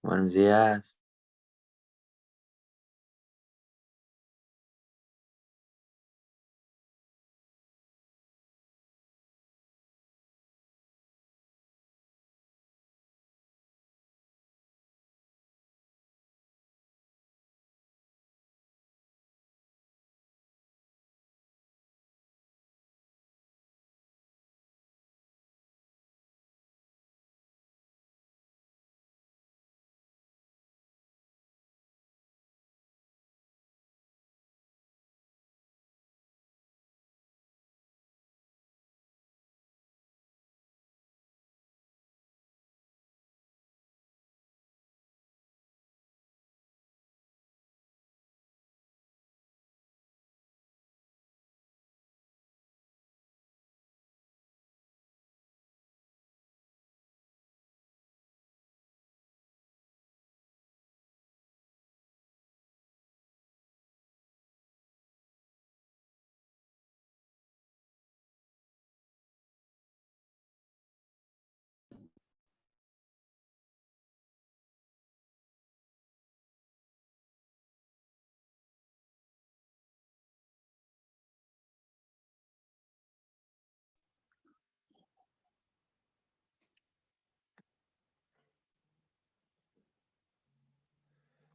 Buenos días.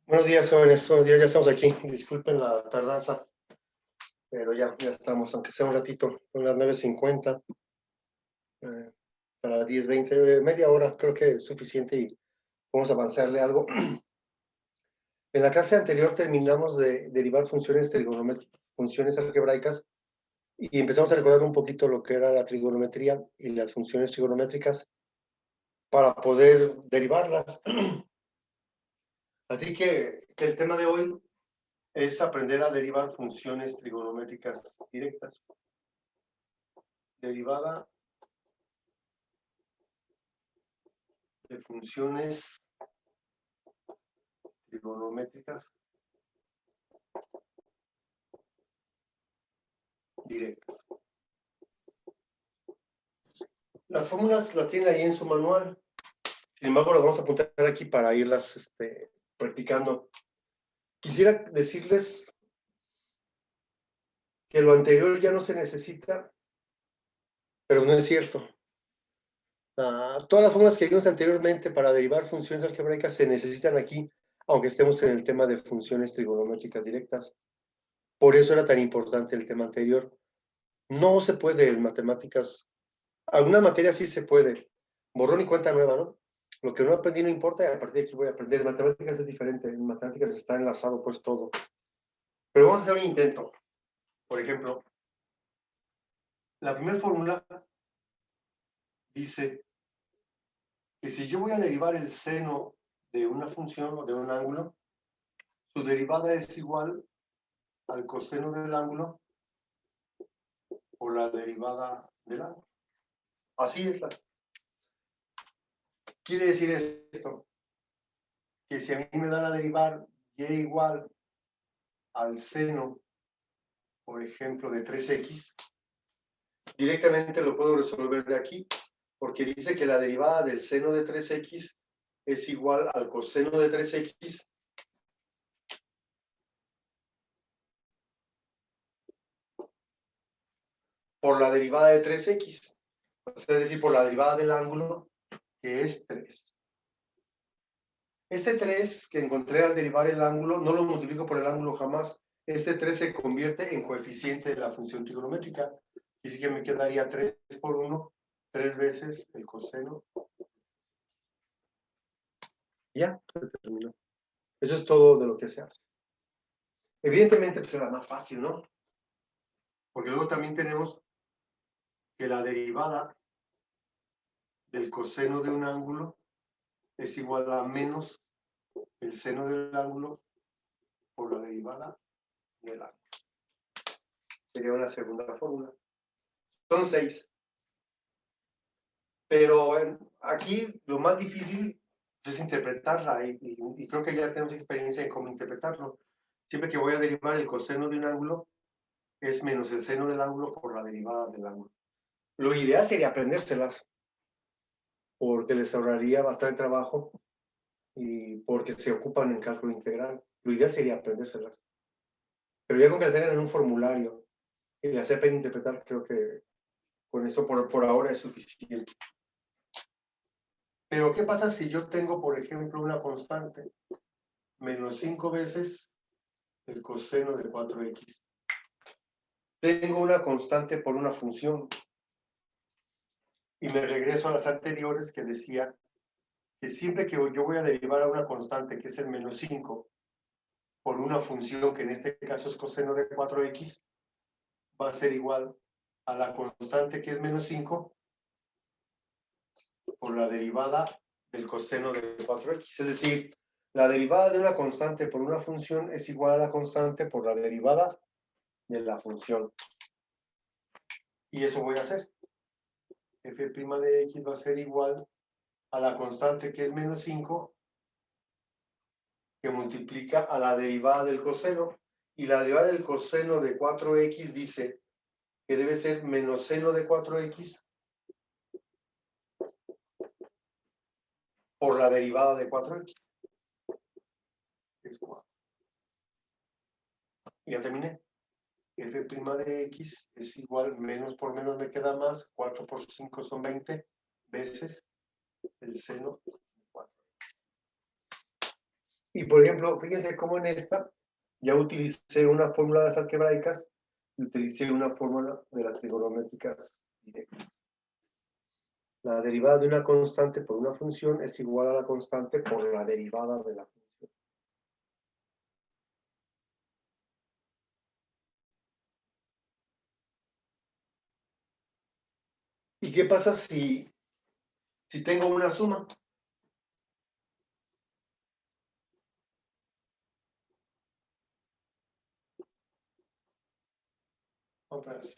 Buenos días, jóvenes. Buenos días, ya estamos aquí. Disculpen la tardanza, pero ya estamos, aunque sea un ratito. Son las 9:50, para las 10:20, media hora, creo que es suficiente y vamos a avanzarle algo. En la clase anterior terminamos de derivar funciones trigonométricas, funciones algebraicas, y empezamos a recordar un poquito lo que era la trigonometría y las funciones trigonométricas para poder derivarlas. Así que el tema de hoy es aprender a derivar funciones trigonométricas directas. Derivada de funciones trigonométricas directas. Las fórmulas las tienen ahí en su manual. Sin embargo, las vamos a apuntar aquí para irlas practicando. Quisiera decirles que lo anterior ya no se necesita, pero no es cierto. Todas las fórmulas que vimos anteriormente para derivar funciones algebraicas se necesitan aquí, aunque estemos en el tema de funciones trigonométricas directas. Por eso era tan importante el tema anterior. No se puede en matemáticas. Algunas materias sí se puede. Borrón y cuenta nueva, ¿no? Lo que no aprendí no importa, y a partir de aquí voy a aprender. En matemáticas es diferente. En matemáticas está enlazado pues todo. Pero vamos a hacer un intento. Por ejemplo, la primera fórmula dice que si yo voy a derivar el seno de una función o de un ángulo, su derivada es igual al coseno del ángulo por la derivada del ángulo. Así es. Quiere decir esto, que si a mí me dan a derivar y igual al seno, por ejemplo, de 3x, directamente lo puedo resolver de aquí, porque dice que la derivada del seno de 3x es igual al coseno de 3x por la derivada de 3x, es decir, por la derivada del ángulo, que es 3. Este 3 que encontré al derivar el ángulo, no lo multiplico por el ángulo jamás. Este 3 se convierte en coeficiente de la función trigonométrica. Y sí que me quedaría 3 por 1, 3 veces el coseno. Ya, se terminó. Eso es todo de lo que se hace. Evidentemente, pues era más fácil, ¿no? Porque luego también tenemos que la derivada del coseno de un ángulo es igual a menos el seno del ángulo por la derivada del ángulo. Sería una segunda fórmula. Son 6. Pero aquí lo más difícil es interpretarla y creo que ya tenemos experiencia en cómo interpretarlo. Siempre que voy a derivar el coseno de un ángulo, es menos el seno del ángulo por la derivada del ángulo. Lo ideal sería aprendérselas, porque les ahorraría bastante trabajo y porque se ocupan en cálculo integral. Lo ideal sería aprendérselas. Pero ya con que las tengan en un formulario y las sepan interpretar, creo que con eso por ahora es suficiente. Pero ¿qué pasa si yo tengo, por ejemplo, una constante? Menos 5 veces el coseno de 4x. Tengo una constante por una función. Y me regreso a las anteriores que decía que siempre que yo voy a derivar a una constante, que es el menos 5, por una función que en este caso es coseno de 4x, va a ser igual a la constante que es menos 5 por la derivada del coseno de 4x. Es decir, la derivada de una constante por una función es igual a la constante por la derivada de la función. Y eso voy a hacer. F' de x va a ser igual a la constante que es menos 5 que multiplica a la derivada del coseno. Y la derivada del coseno de 4x dice que debe ser menos seno de 4x por la derivada de 4x. Es 4. Ya terminé. F' de x es igual, menos por menos me queda más, 4 por 5 son 20 veces el seno de 4x. Y por ejemplo, fíjense cómo en esta ya utilicé una fórmula de las algebraicas y utilicé una fórmula de las trigonométricas directas. La derivada de una constante por una función es igual a la constante por la derivada de la función. ¿Y qué pasa si tengo una suma? Vamos a ver así.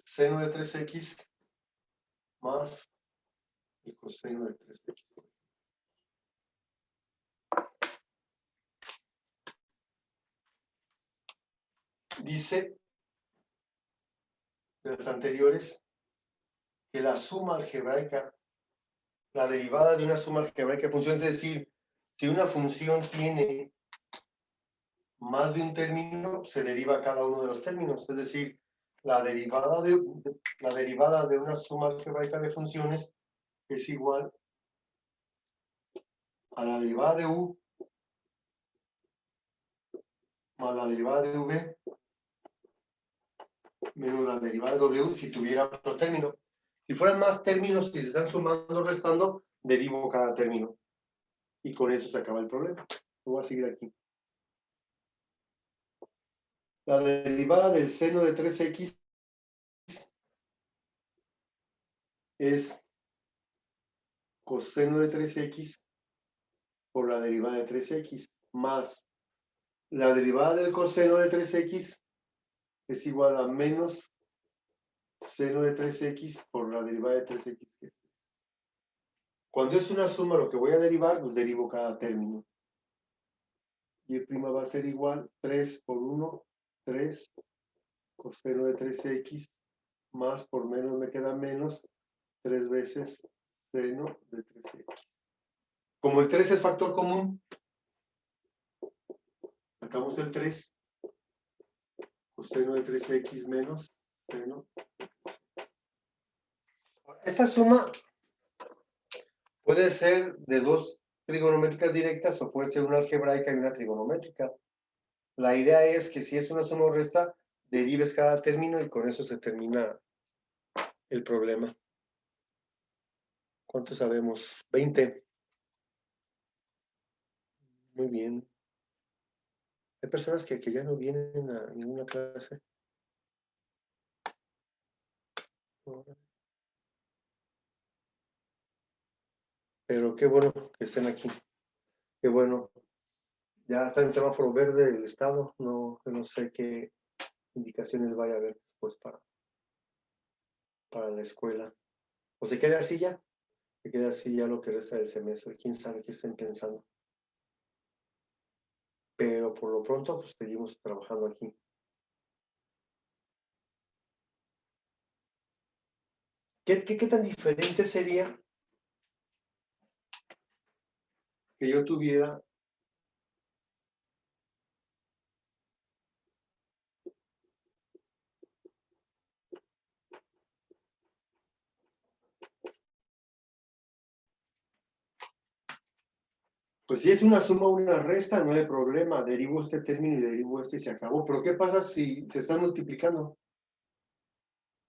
Seno de 3x más el coseno de 3x. Dice de las anteriores que la suma algebraica, la derivada de una suma algebraica de funciones, es decir, si una función tiene más de un término, se deriva cada uno de los términos. Es decir, la derivada de una suma algebraica de funciones es igual a la derivada de u más la derivada de v menos la derivada de w si tuviera otro término. Si fueran más términos y se están sumando o restando, derivo cada término. Y con eso se acaba el problema. Voy a seguir aquí. La derivada del seno de 3x es coseno de 3x por la derivada de 3x más la derivada del coseno de 3x es igual a menos seno de 3x por la derivada de 3x. Cuando es una suma lo que voy a derivar, pues derivo cada término. Y el' va a ser igual 3 por 1, 3 coseno de 3x más por menos me queda menos 3 veces seno de 3x. Como el 3 es factor común, sacamos el 3, coseno de 3x menos seno. Esta suma puede ser de dos trigonométricas directas o puede ser una algebraica y una trigonométrica. La idea es que si es una suma o resta, derives cada término y con eso se termina el problema. ¿Cuánto sabemos? 20. Muy bien. Hay personas que ya no vienen a ninguna clase. Pero qué bueno que estén aquí. Qué bueno. Ya está en semáforo verde el estado. No sé qué indicaciones vaya a haber después para la escuela. O se quede así ya. Se quede así ya lo que resta del semestre. Quién sabe qué estén pensando. Pero por lo pronto, pues seguimos trabajando aquí. ¿Qué tan diferente sería que yo tuviera pues si es una suma o una resta, no hay problema. Derivo este término y derivo este y se acabó. Pero ¿qué pasa si se están multiplicando?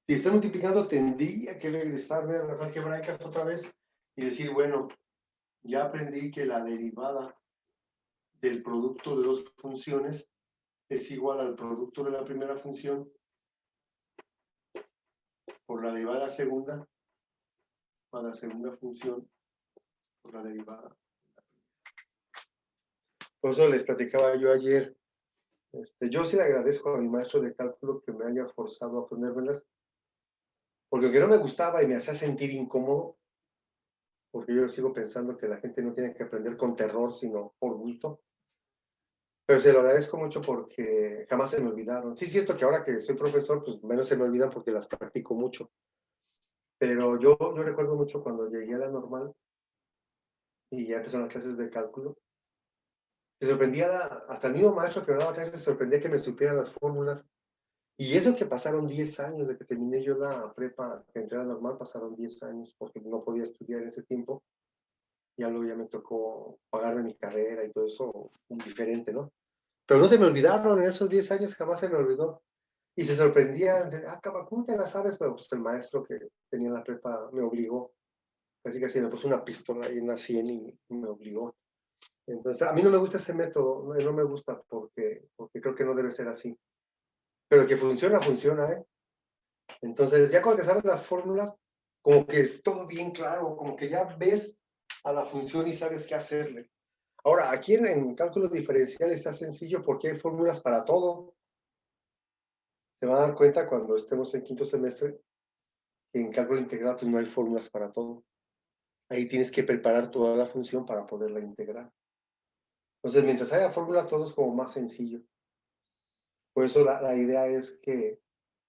Si están multiplicando, tendría que regresarme a las algebraicas otra vez y decir, bueno, ya aprendí que la derivada del producto de dos funciones es igual al producto de la primera función por la derivada de la segunda, a la segunda función por la derivada. Por eso les platicaba yo ayer. Yo sí le agradezco a mi maestro de cálculo que me haya forzado a ponérmelas, porque aunque no me gustaba y me hacía sentir incómodo, porque yo sigo pensando que la gente no tiene que aprender con terror, sino por gusto. Pero se lo agradezco mucho porque jamás se me olvidaron. Sí, es cierto que ahora que soy profesor, pues menos se me olvidan porque las practico mucho. Pero yo recuerdo mucho cuando llegué a la normal y ya empezaron las clases de cálculo. Se sorprendía, hasta el mismo maestro que me daba clases se sorprendía que me supieran las fórmulas. Y eso que pasaron 10 años, de que terminé yo la prepa, que entré a la normal, pasaron 10 años porque no podía estudiar en ese tiempo. Ya luego ya me tocó pagarme mi carrera y todo eso diferente, ¿no? Pero no se me olvidaron, en esos 10 años jamás se me olvidó. Y se sorprendían, ¿cómo te la sabes? Pero pues el maestro que tenía en la prepa me obligó, así que así me puso una pistola y una 100 y me obligó. Entonces, a mí no me gusta ese método, no me gusta porque creo que no debe ser así. Pero que funciona, funciona, ¿eh? Entonces, ya cuando te sabes las fórmulas, como que es todo bien claro, como que ya ves a la función y sabes qué hacerle. Ahora, aquí en cálculo diferencial está sencillo porque hay fórmulas para todo. Se van a dar cuenta cuando estemos en quinto semestre que en cálculo integral pues no hay fórmulas para todo. Ahí tienes que preparar toda la función para poderla integrar. Entonces, mientras haya fórmula, todo es como más sencillo. Por eso la idea es que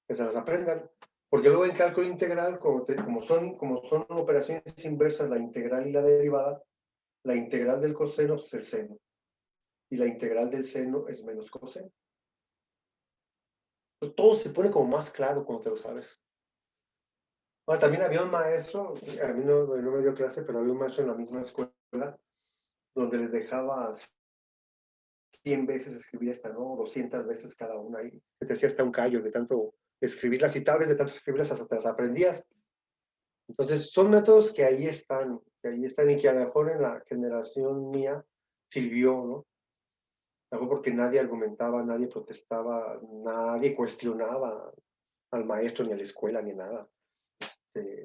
se las aprendan. Porque luego en cálculo integral, como son operaciones inversas, la integral y la derivada, la integral del coseno es el seno. Y la integral del seno es menos coseno. Entonces, todo se pone como más claro cuando te lo sabes. Ahora, también había un maestro, a mí no me dio clase, pero había un maestro en la misma escuela donde les dejaba 100 veces escribir esta, ¿no? 200 veces cada una. Y te hacía hasta un callo de tanto escribirlas y tal vez de tanto escribirlas hasta te las aprendías. Entonces, son métodos que ahí están y que a lo mejor en la generación mía sirvió, ¿no? A lo mejor porque nadie argumentaba, nadie protestaba, nadie cuestionaba al maestro ni a la escuela ni nada.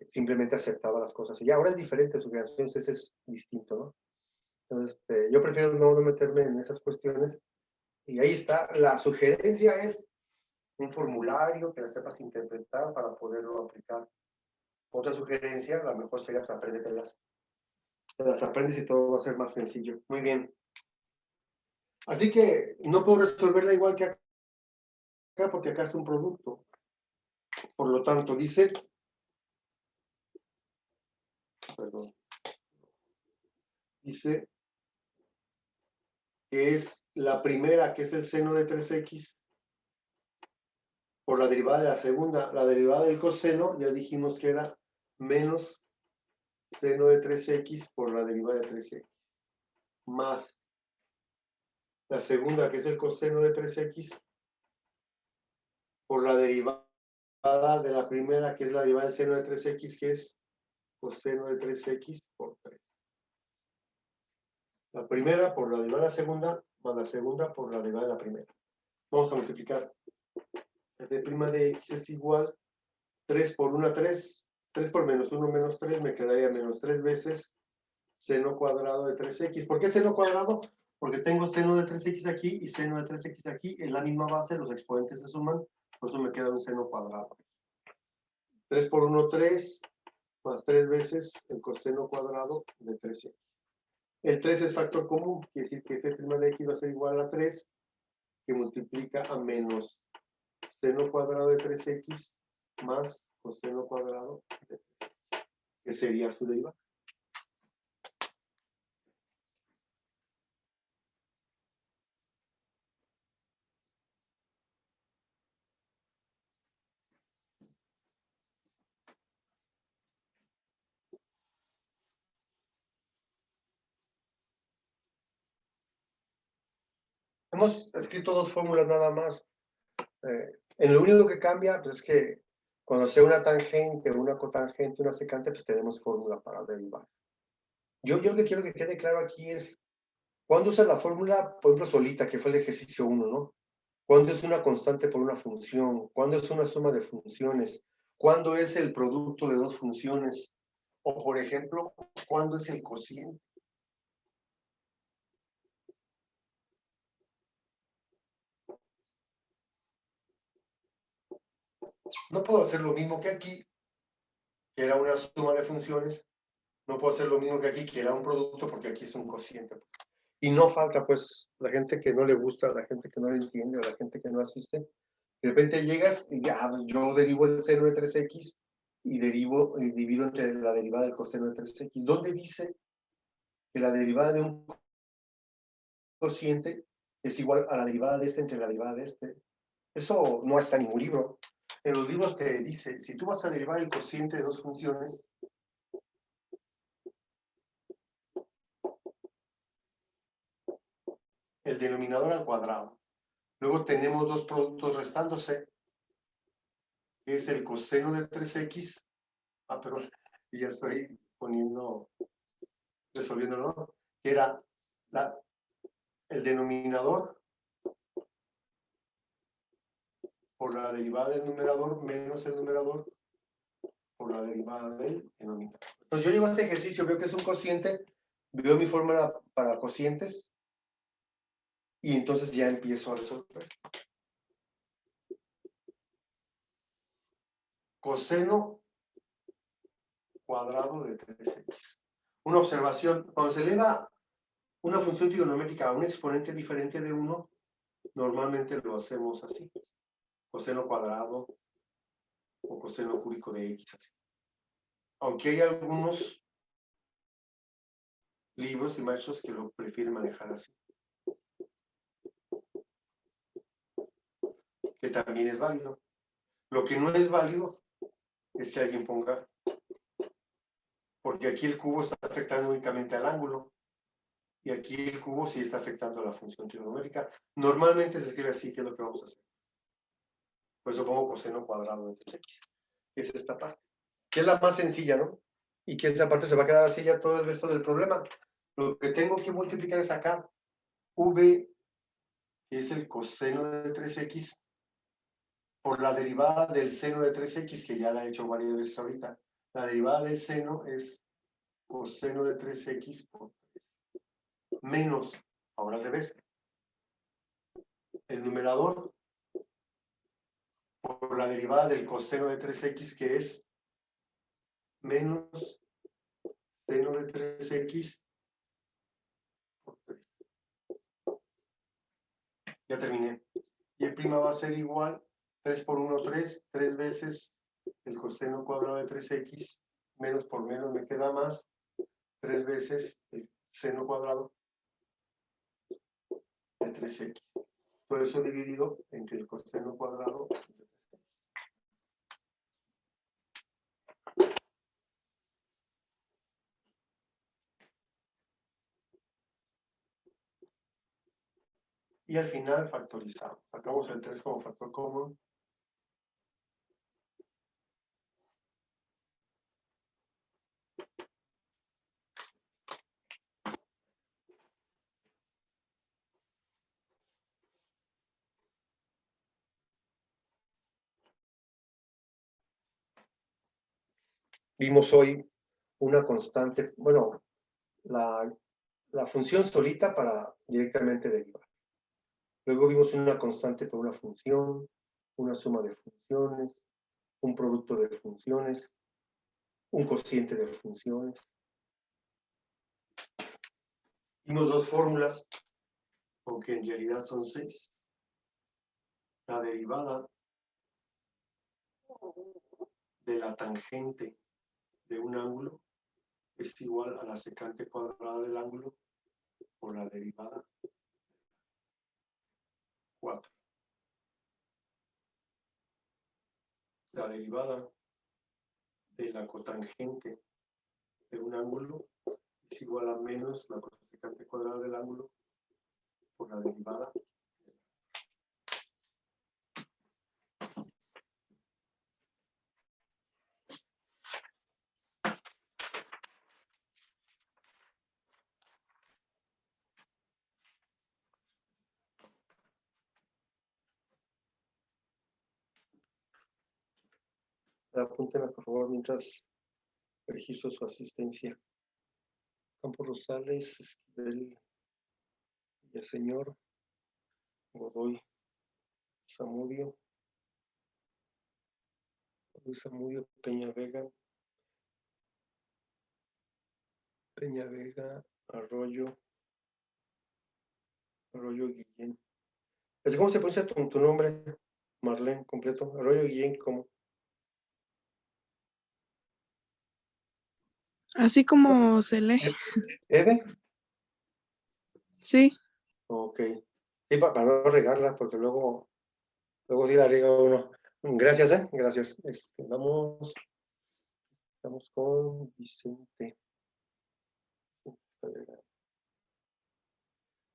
Simplemente aceptaba las cosas. Y ahora es diferente, su generación es distinto, ¿no? Entonces, yo prefiero no meterme en esas cuestiones. Y ahí está, la sugerencia es un formulario que la sepas interpretar para poderlo aplicar. Otra sugerencia, a lo mejor sería pues, apréndetelas. Te las aprendes y todo va a ser más sencillo. Muy bien. Así que no puedo resolverla igual que acá porque acá es un producto. Por lo tanto, dice, perdón, dice que es la primera, que es el seno de 3x, por la derivada de la segunda. La derivada del coseno, ya dijimos que era menos seno de 3x por la derivada de 3x, más la segunda, que es el coseno de 3x, por la derivada de la primera, que es la derivada del seno de 3x, que es coseno de 3x por 3. La primera por la derivada de la segunda, más la segunda por la derivada de la primera. Vamos a multiplicar. D' de x es igual 3 por 1, 3. 3 por menos 1, menos 3, me quedaría menos 3 veces seno cuadrado de 3x. ¿Por qué seno cuadrado? Porque tengo seno de 3x aquí y seno de 3x aquí. En la misma base, los exponentes se suman, por eso me queda un seno cuadrado. 3 por 1, 3, más 3 veces el coseno cuadrado de 3x. El 3 es factor común, quiere decir que f' de x va a ser igual a 3, que multiplica a menos seno cuadrado de 3x más coseno cuadrado de 3x, que sería su derivada. Hemos escrito dos fórmulas nada más. En lo único que cambia, pues es que cuando sea una tangente, una cotangente, una secante, pues tenemos fórmula para derivar. Yo lo que quiero que quede claro aquí es, ¿cuándo usas la fórmula, por ejemplo, solita, que fue el ejercicio 1, ¿no? ¿Cuándo es una constante por una función? ¿Cuándo es una suma de funciones? ¿Cuándo es el producto de dos funciones? O, por ejemplo, ¿cuándo es el cociente? No puedo hacer lo mismo que aquí, que era una suma de funciones. No puedo hacer lo mismo que aquí, que era un producto, porque aquí es un cociente. Y no falta, pues, la gente que no le gusta, la gente que no le entiende, o la gente que no asiste. De repente llegas y ya, yo derivo el seno de 3x y divido entre la derivada del coseno de 3x. ¿Dónde dice que la derivada de un cociente es igual a la derivada de este entre la derivada de este? Eso no está en ningún libro. En los libros te dice, si tú vas a derivar el cociente de dos funciones, el denominador al cuadrado. Luego tenemos dos productos restándose, que es el coseno de 3x. Ah, perdón, ya estoy resolviéndolo, ¿no? Que era el denominador por la derivada del numerador menos el numerador por la derivada del denominador. Entonces yo llevo este ejercicio, veo que es un cociente, veo mi fórmula para cocientes y entonces ya empiezo a resolver. Coseno cuadrado de 3x. Una observación, cuando se eleva una función trigonométrica a un exponente diferente de 1, normalmente lo hacemos así. Coseno cuadrado o coseno cúbico de x, así. Aunque hay algunos libros y maestros que lo prefieren manejar así. Que también es válido. Lo que no es válido es que alguien ponga, porque aquí el cubo está afectando únicamente al ángulo, y aquí el cubo sí está afectando a la función trigonométrica. Normalmente se escribe así, que es lo que vamos a hacer. Por eso pongo coseno cuadrado de 3x, que es esta parte, que es la más sencilla, ¿no? Y que esa parte se va a quedar así ya todo el resto del problema. Lo que tengo que multiplicar es acá, v, que es el coseno de 3x, por la derivada del seno de 3x, que ya la he hecho varias veces ahorita. La derivada del seno es coseno de 3x por 3, menos, ahora al revés, el numerador por la derivada del coseno de 3x, que es menos seno de 3x por 3. Ya terminé. Y el prima va a ser igual, 3 por 1, 3 veces el coseno cuadrado de 3x, menos por menos me queda más, 3 veces el seno cuadrado de 3x. Todo eso dividido entre el coseno cuadrado de 3x. Y al final factorizamos. Sacamos el 3 como factor común. Vimos hoy una constante, bueno, la función solita para directamente derivar. Luego vimos una constante por una función, una suma de funciones, un producto de funciones, un cociente de funciones. Vimos dos fórmulas, aunque en realidad son 6. La derivada de la tangente de un ángulo es igual a la secante cuadrada del ángulo por la derivada 4. La derivada de la cotangente de un ángulo es igual a menos la cosecante cuadrada del ángulo por la derivada Apúntenlas, por favor, mientras registro su asistencia. Campos Rosales, Esquivel, Villaseñor, Godoy, Zamudio, Peña Vega, Arroyo Guillén. ¿Cómo se pronuncia tu nombre, Marlene, completo? Arroyo Guillén, ¿cómo? Así como se lee. ¿Eve? Sí. Ok. Sí, para no regarla, porque luego sí la riega uno. Gracias, gracias. Estamos con Vicente.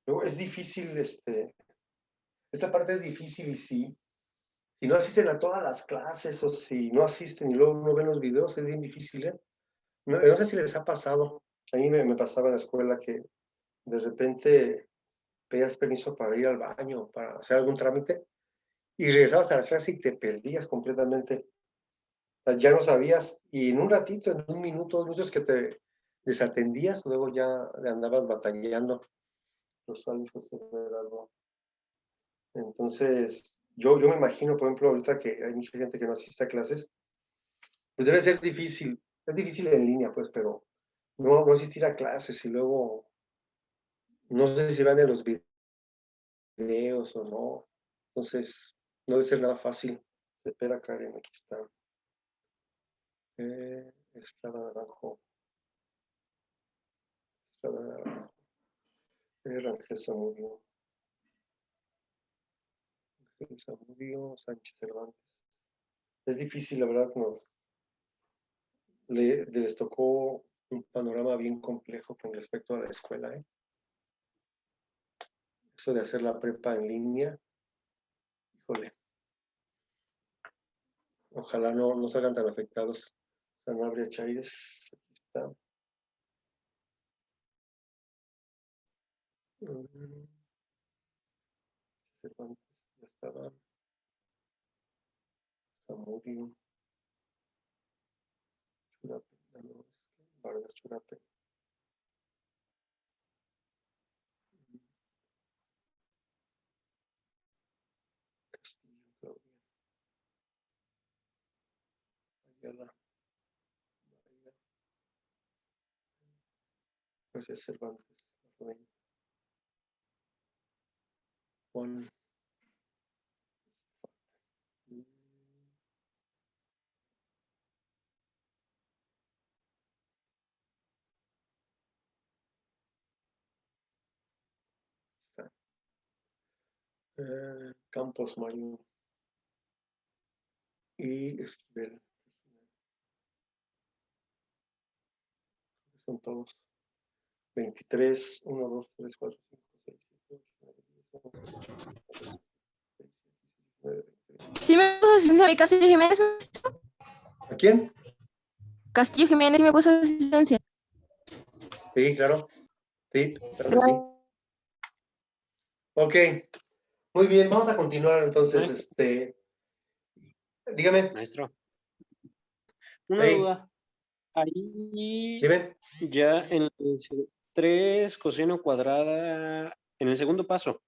Luego es difícil, esta parte es difícil y si no asisten a todas las clases o si no asisten y luego no ven los videos, es bien difícil, ¿eh? No sé si les ha pasado. A mí me pasaba en la escuela que de repente pedías permiso para ir al baño, para hacer algún trámite, y regresabas a la clase y te perdías completamente. O sea, ya no sabías, y en un ratito, en un minuto, 2 minutos que te desatendías, luego ya le andabas batallando. Los sales ver algo. Entonces, yo me imagino, por ejemplo, ahorita que hay mucha gente que no asiste a clases, pues debe ser difícil. Es difícil en línea, pues, pero no asistir a clases y luego, no sé si van en los videos o no. Entonces, no debe ser nada fácil. Espera, Karen, aquí está. Estrada Naranjo. Rangel Zamudio, Sánchez Cervantes. Es difícil, la verdad, les tocó un panorama bien complejo con respecto a la escuela, ¿eh? Eso de hacer la prepa en línea, híjole, ojalá no salgan tan afectados. Sanabria Chaires, aquí está. Cervantes, ya estaba. Zamudio, Churape, Vargas Churape. Castillo, Claudia. Ayala. García Cervantes, Rubén. Juan. Campos Marín y Esquivel. Son todos 23, 1, 2, 3, 4, 5, 6, 7, 8, 9, 10, 11, 12, 13, 14, 15, 16, 17, 18, 19, 20. ¿Sí me puso asistencia a mi Castillo Jiménez? ¿A quién? Castillo Jiménez me puso asistencia. Sí, claro. Sí, claro que sí. Ok, muy bien, vamos a continuar entonces. Dígame. Maestro, una Hey, duda. Ahí dime. ya en el 3 coseno cuadrada, en el segundo paso,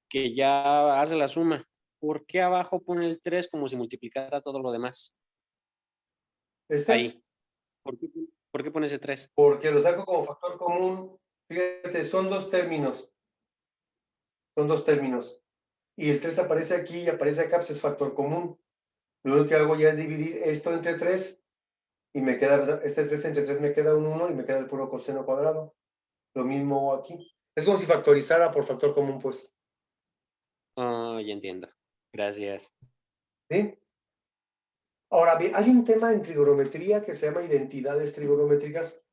que ya hace la suma, ¿por qué abajo pone el 3 como si multiplicara todo lo demás? Ahí. ¿Por qué pone ese 3? Porque lo saco como factor común. Fíjate, son dos términos. Y el 3 aparece aquí y aparece acá, pues es factor común. Lo único que hago ya es dividir esto entre 3 y me queda, este 3 entre 3 me queda un 1 y me queda el puro coseno cuadrado. Lo mismo aquí. Es como si factorizara por factor común, pues. Ah, ya entiendo. Gracias. ¿Sí? Ahora, hay un tema en trigonometría que se llama identidades trigonométricas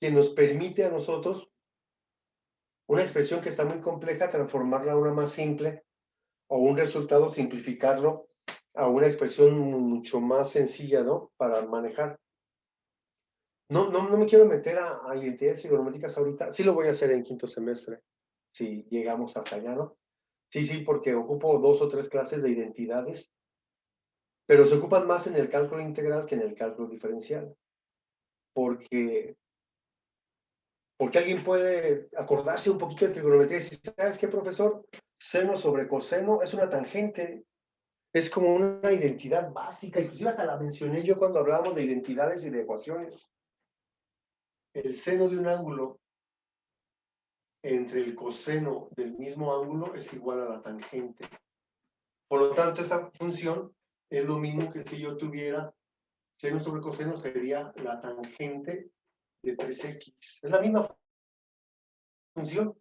que nos permite a nosotros una expresión que está muy compleja, transformarla a una más simple o un resultado, simplificarlo a una expresión mucho más sencilla, ¿no? Para manejar. No me quiero meter a identidades trigonométricas ahorita. Sí lo voy a hacer en quinto semestre, si llegamos hasta allá, ¿no? Sí, porque ocupo 2 o 3 clases de identidades pero se ocupan más en el cálculo integral que en el cálculo diferencial. Porque alguien puede acordarse un poquito de trigonometría y decir, ¿sabes qué, profesor? Seno sobre coseno es una tangente. Es como una identidad básica, inclusive hasta la mencioné yo cuando hablábamos de identidades y de ecuaciones. El seno de un ángulo entre el coseno del mismo ángulo es igual a la tangente. Por lo tanto, esa función es lo mismo que si yo tuviera seno sobre coseno, sería la tangente de 3x. Es la misma función.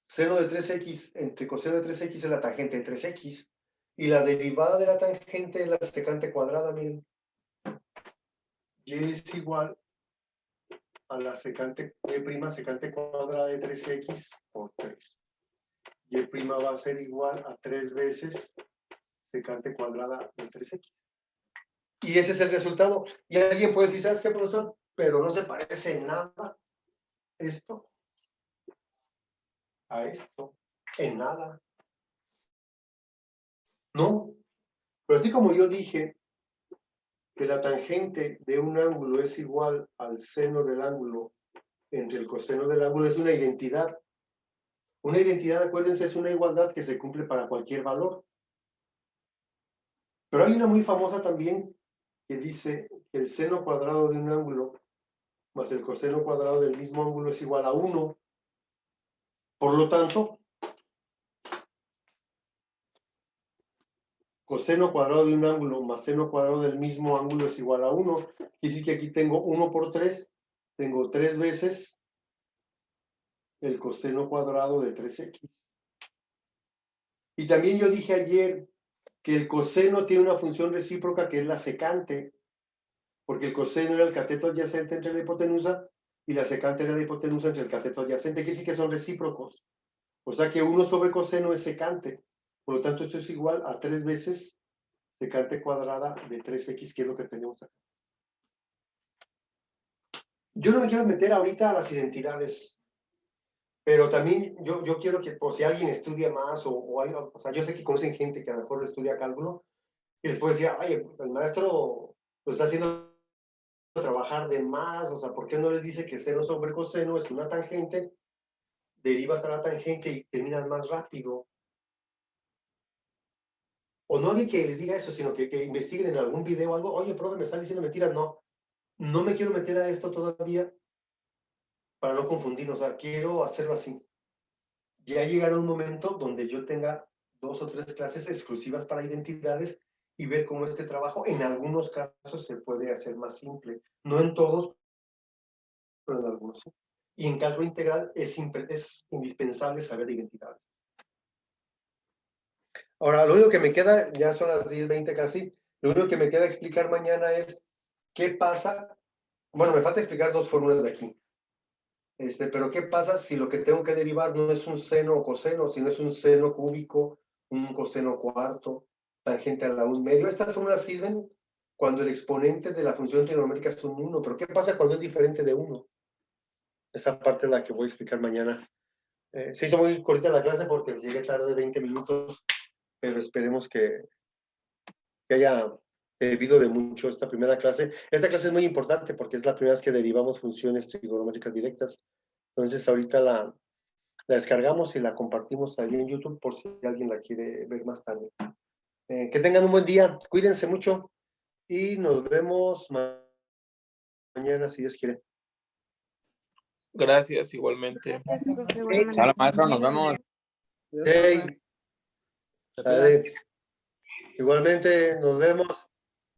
Seno de 3x entre coseno de 3x es la tangente de 3x. Y la derivada de la tangente es la secante cuadrada, miren. Y es igual a la secante, y' secante cuadrada de 3x por 3. Y va a ser igual a 3 veces secante cuadrada de 3x. Y ese es el resultado. Y alguien puede decir, ¿sabes qué, profesor? Pero no se parece en nada esto a esto. En nada. No. Pero así como yo dije que la tangente de un ángulo es igual al seno del ángulo entre el coseno del ángulo, es una identidad. Una identidad, acuérdense, es una igualdad que se cumple para cualquier valor. Pero hay una muy famosa también que dice que el seno cuadrado de un ángulo más el coseno cuadrado del mismo ángulo es igual a 1. Por lo tanto, coseno cuadrado de un ángulo más seno cuadrado del mismo ángulo es igual a 1. Y sí que aquí tengo 1 por 3, tengo 3 veces el coseno cuadrado de 3x. Y también yo dije ayer que el coseno tiene una función recíproca que es la secante, porque el coseno era el cateto adyacente entre la hipotenusa y la secante era la hipotenusa entre el cateto adyacente, que sí que son recíprocos. O sea que 1 sobre coseno es secante. Por lo tanto, esto es igual a 3 veces secante cuadrada de 3x, que es lo que tenemos acá. Yo no me quiero meter ahorita a las identidades, pero también yo quiero que, por si alguien estudia más o algo, o sea, yo sé que conocen gente que a lo mejor estudia cálculo, y les puede decir, oye, el maestro lo está haciendo trabajar de más, o sea, ¿por qué no les dice que seno sobre coseno es una tangente, derivas a la tangente y terminas más rápido? O no alguien que les diga eso, sino que investiguen en algún video o algo, oye, profe, me están diciendo mentiras. No me quiero meter a esto todavía para no confundirnos, o sea, quiero hacerlo así. Ya llegará un momento donde yo tenga 2 o 3 clases exclusivas para identidades y ver cómo este trabajo en algunos casos se puede hacer más simple. No en todos, pero en algunos. Y en cálculo integral es indispensable saber de identidades. Ahora, lo único que me queda, ya son las 10:20 casi, lo único que me queda explicar mañana es qué pasa. Bueno, me falta explicar 2 fórmulas de aquí. Pero ¿qué pasa si lo que tengo que derivar no es un seno o coseno, sino es un seno cúbico, un coseno cuarto, tangente a la 1/2? Estas fórmulas sirven cuando el exponente de la función trigonométrica es un 1, pero ¿qué pasa cuando es diferente de 1? Esa parte es la que voy a explicar mañana. Se hizo muy cortita la clase porque llegué tarde 20 minutos, pero esperemos que haya servido de mucho esta primera clase. Esta clase es muy importante porque es la primera vez que derivamos funciones trigonométricas directas. Entonces ahorita la descargamos y la compartimos ahí en YouTube por si alguien la quiere ver más tarde. Que tengan un buen día, cuídense mucho y nos vemos mañana si Dios quiere. Gracias, igualmente. Gracias, profe, buena Chao, mañana. maestro, nos vemos. Hey, dale. Igualmente, nos vemos.